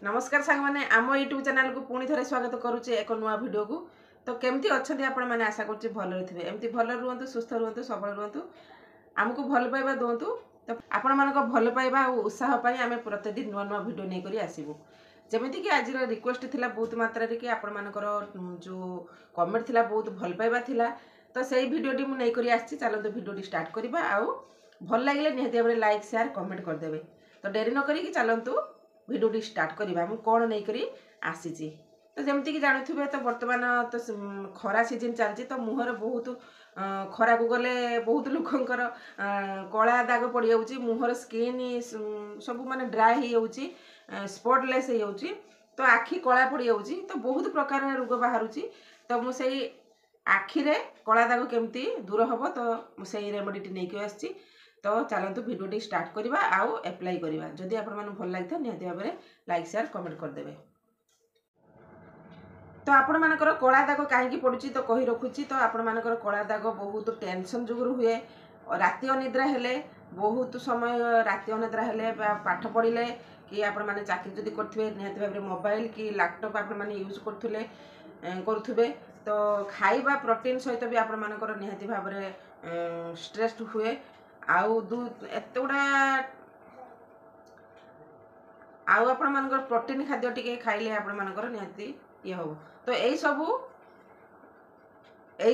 नमस्कार सांग मैंने आम यूट्यूब चैनल को पुणी थे स्वागत करुचे एक नुआ वीडियो को। तो केमती अच्छा आपण मैंने आशा करुँचे भल थे एमती भल रुहतु सुस्थ रुहतु सबल रुहतु आमको भल पाइबा दिंतु। तो आपण मान भल पाइबा और उत्साह आम प्रतिदिन नुआ नुआ वीडियो नहीं करी आसबू। जमीक आज रिक्वेस्ट थी बहुत मात्रा कि आपण मानकर जो कमेंट थी बहुत भल पाइबा थिला। तो सही वीडियोटी मुझे नहीं आसी चलते वीडियोटी स्टार्ट करवा आउ भल लगे निहती भाव लाइक शेयर कमेंट करदे। तो डेरी न करी चलतु वीडियोटी स्टार्ट करवा मु कौन नहीं करी आसी। तो जमती कि जानूे तो बर्तमान तो खरा सीजन चलती तो मुहर बहुत खरा को गले बहुत लोकंर कला दाग पड़ जाऊँगी मुहर स्किन सब माने ड्राए हो स्पॉटलेस हो तो आखि कला पड़ जाऊँगी तो बहुत प्रकार रोग बाहर। तो मुझे आखिरे कला दाग केमती दूर हम तो से रेमेडी नहीं आसी। तो चलतु वीडियोटी स्टार्ट करवा आउ एप्लाई करवा जदि आपण मन भल लगी निहती भाव में लाइक शेयर कमेंट करदे। तो आपण मानकर कला दाग कहीं पड़ुची तो कही रखुची। तो आपण मानकर कला दाग बहुत टेंशन जुगुरु हुए राति अनिद्रा हेले बहुत समय राति अनिद्रा हेले पाठ पढ़ले कि आपण माने चाकरी जदि करथुवे निहती भाव में मोबाइल कि लैपटॉप आपण माने यूज करुथुवे तो खाइबा प्रोटीन सहित भी आपण मानकर निहती भाव में स्ट्रेस हुए आउ एत गुड़ा आउ आपण मानकर प्रोटीन खाद्य टिके खाइले आपण मानकर निहती ये हो। तो यही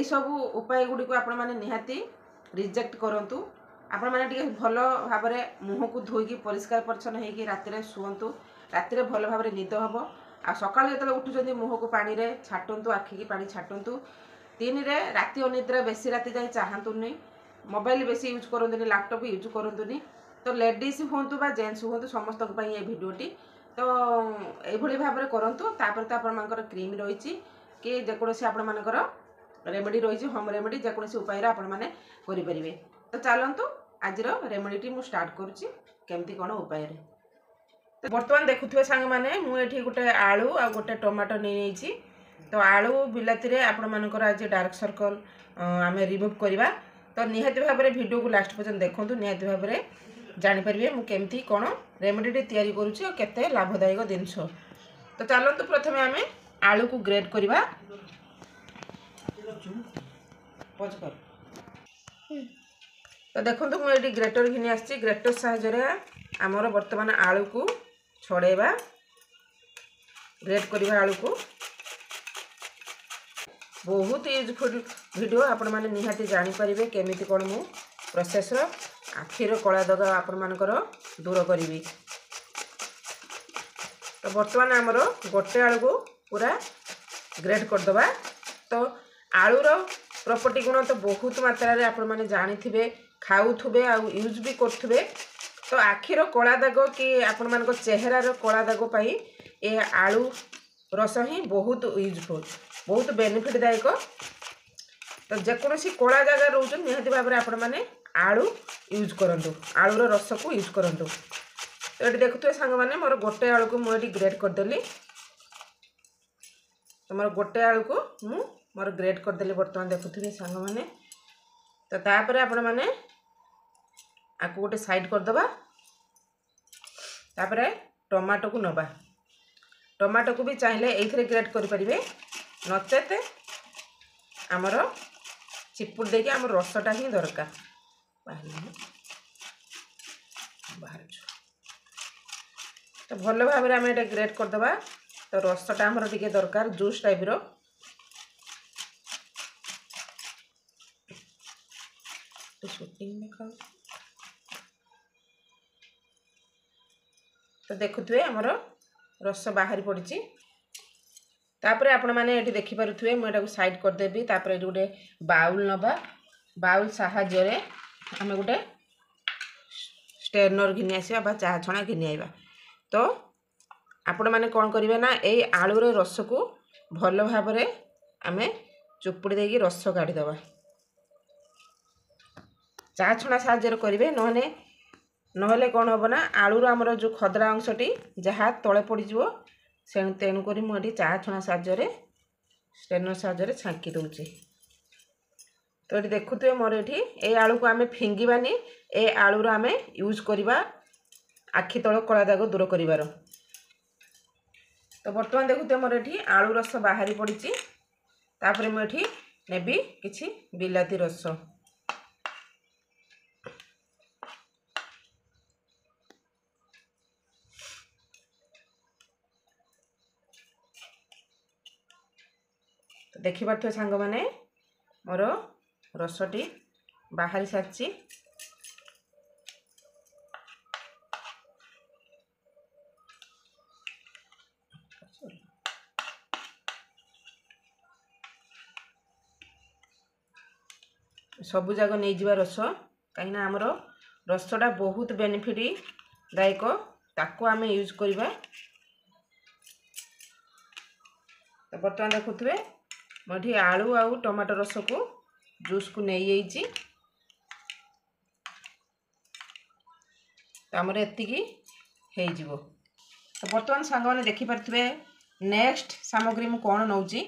सबू उपाय गुड़ी को आपण माने निहती रिजेक्ट करंतु। आपण माने टिके भल भाव में मुह को धोईकी परिष्कार परिच्छन्न होगी राति शुअतु राति भल भाव में निद हम आ सकाल जो उठुंट मुह को पानी रे छाटंतु आखि की पानी छाटंतु। 3 रे राति अनिद्रा बेसी राति जाए चाहतुनी मोबाइल बेसी यूज करंतुनी लैपटॉप यूज करंतुनी। तो लेडीज हूँ बा जेन्ट्स हूँ समस्त ये वीडियोटी तो यही भाव में करूँ। तापर तो आपर क्रीम रही कि जेकोसी आपर रेमेडी रही होम रेमेडी जेकोसी उपाय आपरे। तो चलतु आज रेमेडी मुझे स्टार्ट करुँची केमती कौन उपाय। तो बर्तमान देखुए सांग मैंने मुझे गोटे आलू आ गोटे टमाटो नहीं। तो आलू बिलाती आपण मानकर आज डार्क सर्कल आम रिमूव करवा। तो निहती भाव में वीडियो को लास्ट पर्यंत देखूँ निहती भाव में जानीपारे मुझे कौन रेमेडी तैयारी करुँची और केते लाभदायक जिनस। तो चलतु प्रथम आम आलू को ग्रेट करवा। तो देखो मुझे ग्रेटर घिनी आसी ग्रेटर साहाय्य आमर बर्तमान आलू को छड़ेवा ग्रेट करवा। आलू को बहुत यूजफुल वीडियो आपण माने निहाती जानी परिबे केमिति कोन मु प्रोसेस आखिर कला दाग आपण मानकर दूर करी। तो बर्तमान आमर गोटे आलू को पूरा ग्रेट करदबा। तो आलूर प्रॉपर्टी गुण तो बहुत मात्रा रे आपण माने जानी थिबे खाउथुबे आ यूज भी करथुबे। तो आखिर कला दाग कि आपण मानकर चेहरार कला दाग पाई ए आलू रस ही बहुत यूजफुल बहुत बेनिफिटदायक। तो जेकोसी कला जगह रोच निहती भाव में आपण मैंने आलू यूज करूँ आलूर रस को यूज करूँ। तो ये देखुए सांग मैंने मोर गोटे आलू को मुझे ग्रेट करदेली। तो मोर गोटे आलू को मोर ग्रेट करदेली बर्तमान देखुए सांग मैंने। तो तापर आपण मैंने आपको गोटे साइड करदबा। तापर टमाटो को नबा टमाटो को भी चाहिए ये ग्रेट करें नचेत आमर चिपुड़ देके आम रसटा ही दरकार बाहर। तो भल भाव में आम ये ग्रेट करदबा। तो रसटा आमर टिके दरकार जूस टाइप रो। तो देखुए आमर रस बाहरी पड़ी। तापर आपण मैंने ये देखिपे मुझे साइड करदेवी। तापर ये गोटे बाउल नवा बाउल साहाय्य आम गोटे स्टेनर घिनी आसवा चाह छणा घिनी आइबा। तो आपण मैंने कौन करेंगे ना ये आलूर रस को भल भाव में आम चुपुड़ी देकी रस काढ़ीदबा चाह छणा साहाय्य करेंगे नहले कौन हम ना आलूर आमर जो खदरा अंशटी जहाँ तले पड़ो से तेणुक मुझे चाह छणा साहाय्य स्टेनर साहाय्य छांकी दूसरी। तो ये देखुए मोर ये आलू को आम फिंगिबानी ए आलूर आम यूज करवा आखि तल कला दाग दूर कर। तो बर्तमान देखुते मोर एठी आलू रस बाहरी पड़ी तापर मुझे नेबी किछि बिलाती रस तो देखि पारथो सांग माने मोर रसटी बाहरी सारी सबु जाक नहीं जीवा रस कहीं आमर रसटा बहुत बेनिफिट दायक ताको आम यूज करवा। तो बर्तमान देखुए मुझे आलू आउ टमाटो रस को जूस को नहीं जाइए तो आमर एतिकी हो। तो बर्तमान सांग मैंने देखिपे नेक्स्ट सामग्री मु कौन नौची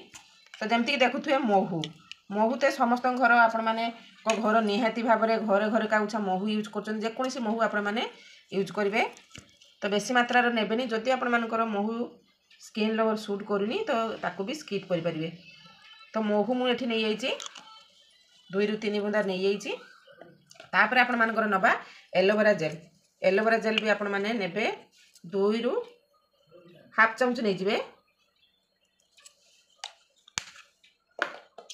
तो जमती देखुए महू महू तो समस्त घर आपण मैंने घर निहाती भाव में घरे घरे काउछा महू यूज कर महू आपण मैंने यूज करेंगे। तो बेसी मात्रा नेबेनी जदि आपण मानकर महू स्किन लो सूट करूनी तो ताकू भी स्किप करें। तो महू मुझे नहीं जाइए 2 ରୁ 3 बुंदा नहीं जाइए। तापर आपण मानकर नबा एलोवेरा जेल भी आपण माने नेबे 2 ରୁ हाफ चमच नहीं जिवे।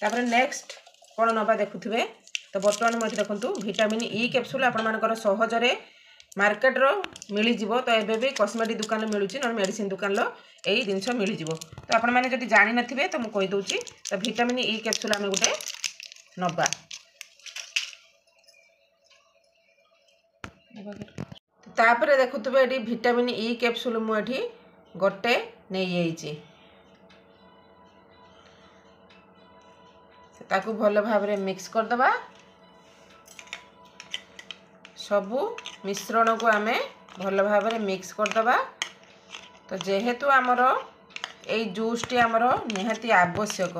तापर नेक्स्ट कौन नबा देखुए तो बर्तमान मुझे देखु विटामिन ई कैप्सूल आपण मानकर सहजरे मार्केट रो मिल जिवो। तो एबे भी कॉस्मेटिक दुकान मिलूँ ना मेडिसिन दुकान लो यही जिनस मिल जिवो। तो आपण मैंने जदि जानि नथिबे तो मु कहि दउची तो विटामिन ई कैप्सूल आमे गुटे नबा। तापर देखुवे ये विटामिन ई कैप्सूल मुझे गोटे नहीं जाइए ताकू भल भाव में मिक्स करदबा सबू मिश्रण को आमे भल भाव में मिक्स करदबा। तो जेहेतु आमर ए जूसटी आमर निहाती आवश्यक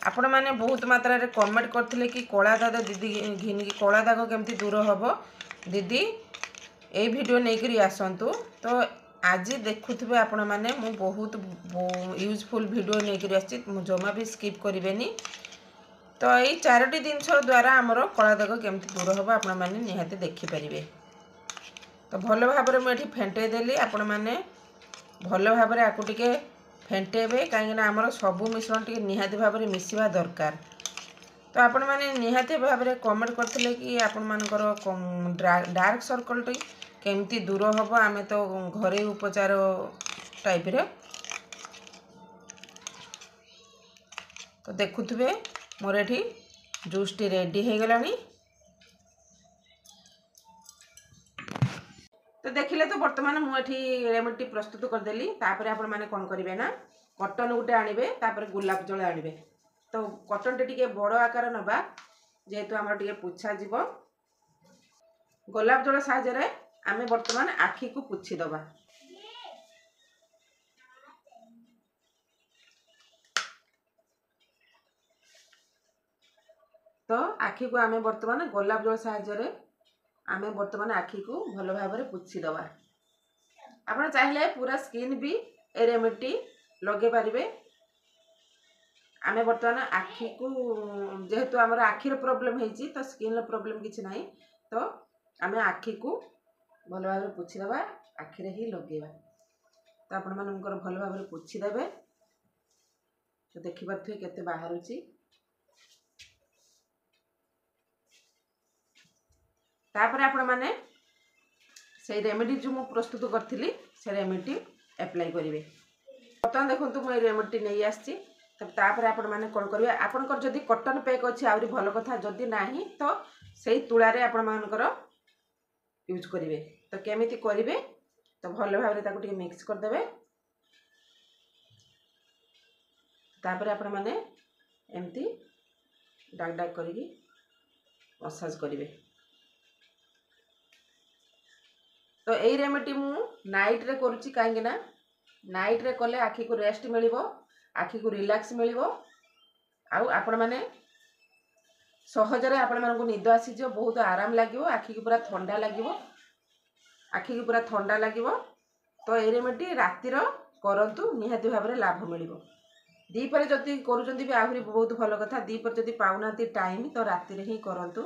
आपण मैंने बहुत मात्रा रे कमेंट करथिले कि कला दाग दीदी घिन की कला दाग केमती दूर हम दीदी ए वीडियो नहीं करी आसंतु। तो आज देखुवे आपण मैंने मु बहुत यूजफुल वीडियो नहीं करी आसी जमा भी स्किप करेनि। तो यही 4टी जिनस द्वारा आमर कला दाग केमती दूर हम आपण मैंने निहाती देखिपारे। तो भल भाव में मुझे फेंटे देली आपण मैंने भल भाव में आपको टिके फेंटेबे कहीं आमर सबू मिश्रण टी निहाती भाव में मिसवा दरकार। तो आपण मैंने निहाती भाव में कमेंट करथिले कि आपण मानकर डार्क सर्कल टी केमती दूर हम आमे तो घरे उपचार टाइप रे। तो देखुवे मोर एठी जूसटी रेडी हो गलानी। तो देखिले तो वर्तमान मुझे रेमेडी प्रस्तुत करदेली। तापर आपण माने कौन करेंगे ना कटन गोटे आणबे तापर गुलाब जल आणबे। तो कटन टे बड़ आकार नबा जेहेतु आम टे पुछा जीव गोलाप जल साहाय्य आमे वर्तमान आखि को पुछि दबा। तो आखि को आमे वर्तमान गोलाप जल साहाय्य आमे वर्तमान आखि को भल भाव में पुछि दबा। आपण चाहिले पूरा स्किन भी ए रेमेडी लगे पारिबे। आमे वर्तमान आखि को जेहेतु आमर आखिर प्रॉब्लम है तो स्किन प्रॉब्लम किछि नाही। तो आमे आखि को भल भाव में पुछि दबा आखिरे ही लगेबा। तो आपण मानकर भल भाव में पुछि देबे। तो देखि पाथुए केते बाहरुची। तापर आपण माने से रेमेडी जो मु प्रस्तुत करथिली से रेमेडी अप्लाई करिवे। बर्तमान देखंतु मु रेमेडी नहीं आछि। तब तापर आपण माने कोन करिवे आपनकर जदी कॉटन पैक अछि आउरी भलो कथा जदी नाही तो सेही तुळा रे आपण मानकर यूज करिवे। तो केमिति करिवे तो भलो भाव रे ताकू टिके मिक्स कर देबे। तापर आपण माने एमती डाक डाक करिकी मसाज करिवे। तो यही रेमेडी मु नाइट रे करूची काहेकि ना नाइट रे कले आखि को रेस्ट मिलिबो आखि को रिलैक्स मिलिबो आउ आपण माने सहजरे आपण मानको निद आसी जो बहुत आराम लागिवो आखि को पूरा ठंडा लागिवो आखि को पूरा ठंडा लागिवो। तो ए रेमेडी रातिर କରନ୍ତୁ ନିହାତି ଭାବରେ ଲାଭ ମିଳିବ। ଦୀପରେ ଯଦି କରୁଛନ୍ତି ବି ଆହୁରି ବହୁତ ଭଲ କଥା। ଦୀପରେ ଯଦି ପାଉନାହାନ୍ତି ଟାଇମ୍ ତ ରାତିରେ ହିଁ କରନ୍ତୁ।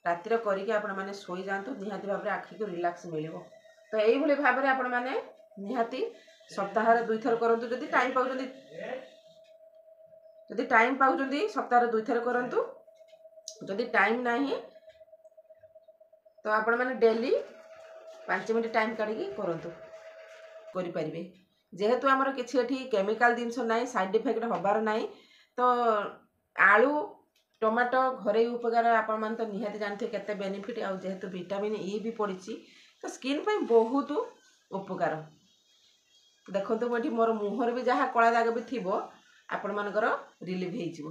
ରାତିରେ କରିକି ଆପଣମାନେ ଶୋଇଯାଆନ୍ତୁ, ନିହାତି ଭାବରେ ଆଖିକୁ ରିଲାକ୍ସ ମିଳିବ। ତ ଏଇଭଳି ଭାବରେ ଆପଣମାନେ ନିହାତି ସପ୍ତାହରେ 2 ଥର କରନ୍ତୁ। ଯଦି ଟାଇମ୍ ପାଉଛନ୍ତି ସପ୍ତାହରେ 2 ଥର କରନ୍ତୁ। ଯଦି ଟାଇମ୍ ନାହିଁ ତ ଆପଣମାନେ ଡେଲି 5 ମିନିଟ୍ ଟାଇମ୍ କାଢ଼ିକି କରନ୍ତୁ, କରିପାରିବେ। ଯେହେତୁ ଆମର କିଛି ଏଠି କେମିକାଲ ଜିନିଷ ନାହିଁ, ସାଇଡ୍ ଇଫେକ୍ଟ ହେବାର ନାହିଁ, ତ ଆଳୁ ଟମାଟୋ ଘରୋଇ ଉପକାର ଆପଣମାନେ ତ ନିହାତି ଜାଣିଥିବେ କେତେ ବେନିଫିଟ୍। ଆଉ ଯେହେତୁ ଭିଟାମିନ୍ ଇ ବି ପଡ଼ିଛି ତ ସ୍କିନ୍ ପାଇଁ ବହୁତ ଉପକାର। ଦେଖନ୍ତୁ ମୁଁ ଏଠି ମୋର ମୁହଁରେ ବି ଯାହା କଳା ଦାଗ ବି ଥିବ ଆପଣମାନଙ୍କର ରିଲିଭ୍ ହେଇଯିବ।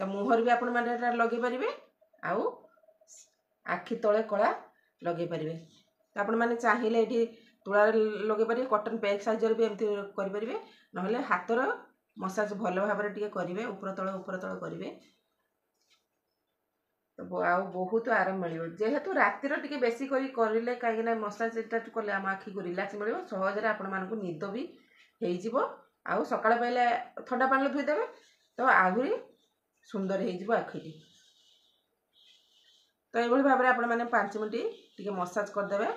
ତ ମୁହଁରେ ବି ଆପଣମାନେ ଏଟା ଲଗେଇ ପାରିବେ, ଆଉ ଆଖି ତଳେ କଳା ଲଗେଇ ପାରିବେ। ତ ଆପଣମାନେ ଚାହିଁଲେ ଏଠି ତୁଳାରେ ଲଗେଇ ପାରିବେ, କଟନ୍ ପ୍ୟାକ୍ ସାହାଯ୍ୟରେ ବି ଏମିତି କରିପାରିବେ, ନହେଲେ ହାତର ମସାଜ ଭଲ ଭାବରେ ଟିକେ କରିବେ, ଉପର ତଳ କରିବେ। ଆଉ ବହୁତ ଆରାମ ମିଳିବ। ଯେହେତୁ ରାତିର ଟିକେ ବେଶୀ କରିଲେ କାହିଁକିନା ମସାଜ ଏଟା କଲେ ଆମ ଆଖିକୁ ରିଲାକ୍ସ ମିଳିବ, ସହଜରେ ଆପଣମାନଙ୍କୁ ନିଦ ବି ହେଇଯିବ। ଆଉ ସକାଳ ପାଇଲେ ଥଣ୍ଡା ପାଣିରେ ଧୋଇଦେବେ ତ ଆହୁରି ସୁନ୍ଦର ହେଇଯିବ ଆଖିଟି। ତ ଏଇଭଳି ଭାବରେ ଆପଣମାନେ 5 ମିନିଟ୍ ଟିକେ ମସାଜ କରିଦେବେ।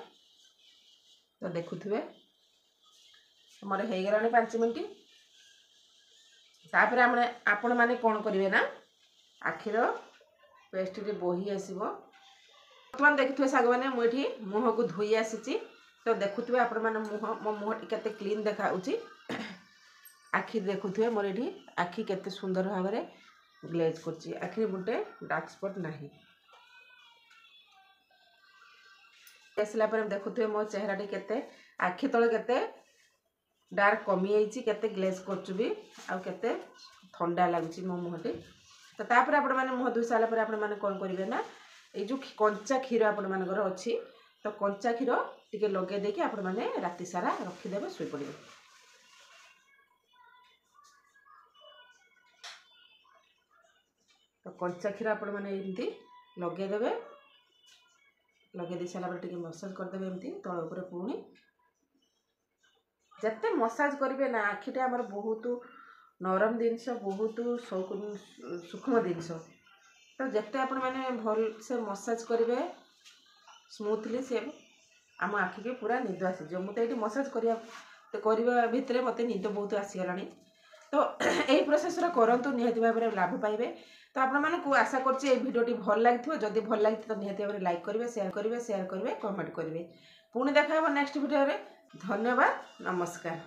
ତ ଦେଖୁଥିବେ ଆମର ହେଇଗଲାଣି 5 ମିନିଟ୍। ତାପରେ ଆପଣମାନେ କ'ଣ କରିବେ ନା ଆଖିର ପେଷ୍ଟଟି ବୋହି ଆସିବ। ବର୍ତ୍ତମାନ ଦେଖୁଥିବେ ସାଙ୍ଗମାନେ ମୁଁ ଏଠି ମୁହଁକୁ ଧୋଇ ଆସିଛି। ତ ଦେଖୁଥିବେ ଆପଣମାନେ ମୋ ମୁହଁଟି କେତେ କ୍ଲିନ୍ ଦେଖାଯାଉଛି। ଆଖି ଦେଖୁଥିବେ ମୋର ଏଠି ଆଖି କେତେ ସୁନ୍ଦର ଭାବରେ ଗ୍ଲେଜ୍ କରୁଛି, ଆଖିରେ ଗୋଟେ ଡାର୍କ ସ୍ପଟ୍ ନାହିଁ। ଆସିଲା ପରେ ଦେଖୁଥିବେ ମୋ ଚେହେରାଟି କେତେ ଆଖି ତଳେ କେତେ ଡାର୍କ କମିଯାଇଛି, କେତେ ଗ୍ଲେଜ୍ କରୁଛୁ ବି, ଆଉ କେତେ ଥଣ୍ଡା ଲାଗୁଛି ମୋ ମୁହଁଟି। ତ ତାପରେ ଆପଣମାନେ ମୁହଁ ଧୋଇ ସାରିଲା ପରେ ଆପଣମାନେ କ'ଣ କରିବେ ନା ଏଇ ଯେଉଁ କଞ୍ଚା କ୍ଷୀର ଆପଣମାନଙ୍କର ଅଛି ତ କଞ୍ଚା କ୍ଷୀର ଟିକେ ଲଗେଇ ଦେଇକି ଆପଣମାନେ ରାତି ସାରା ରଖିଦେବେ, ଶୋଇପଡ଼ିବେ। ତ କଞ୍ଚା କ୍ଷୀର ଆପଣମାନେ ଏମିତି ଲଗେଇଦେବେ। ଲଗେଇ ଦେଇ ସାରିଲା ପରେ ଟିକେ ମସାଜ କରିଦେବେ ଏମିତି ତଳ ଉପରେ। ପୁଣି ଯେତେ ମସାଜ କରିବେ ନା ଆଖିଟା ଆମର ବହୁତ ନରମ ଜିନିଷ, ବହୁତ ସୂକ୍ଷ୍ମ ଜିନିଷ। ତ ଯେତେ ଆପଣମାନେ ଭଲସେ ମସାଜ କରିବେ ସ୍ମୁଥଲି, ସେ ଆମ ଆଖିକି ପୁରା ନିଦ ଆସିଯିବ। ମୁଁ ତ ଏଇଠି ମସାଜ କରିବା ଭିତରେ ମୋତେ ନିଦ ବହୁତ ଆସିଗଲାଣି। ତ ଏଇ ପ୍ରୋସେସ୍ରେ କରନ୍ତୁ, ନିହାତି ଭାବରେ ଲାଭ ପାଇବେ। ତ ଆପଣମାନଙ୍କୁ ଆଶା କରୁଛି এই ଭିଡ଼ିଓଟି ଭଲ ଲାଗିଥିବ। ଯଦି ଭଲ ଲାଗିଥିବ ତ ନିହାତି ଭାବରେ ଲାଇକ୍ କରିବେ, ସେୟାର କରିବେ, କମେଣ୍ଟ କରିବେ। ପୁଣି ଦେଖା ହେବ ନେକ୍ସଟ ଭିଡ଼ିଓରେ। ଧନ୍ୟବାଦ, ନମସ୍କାର।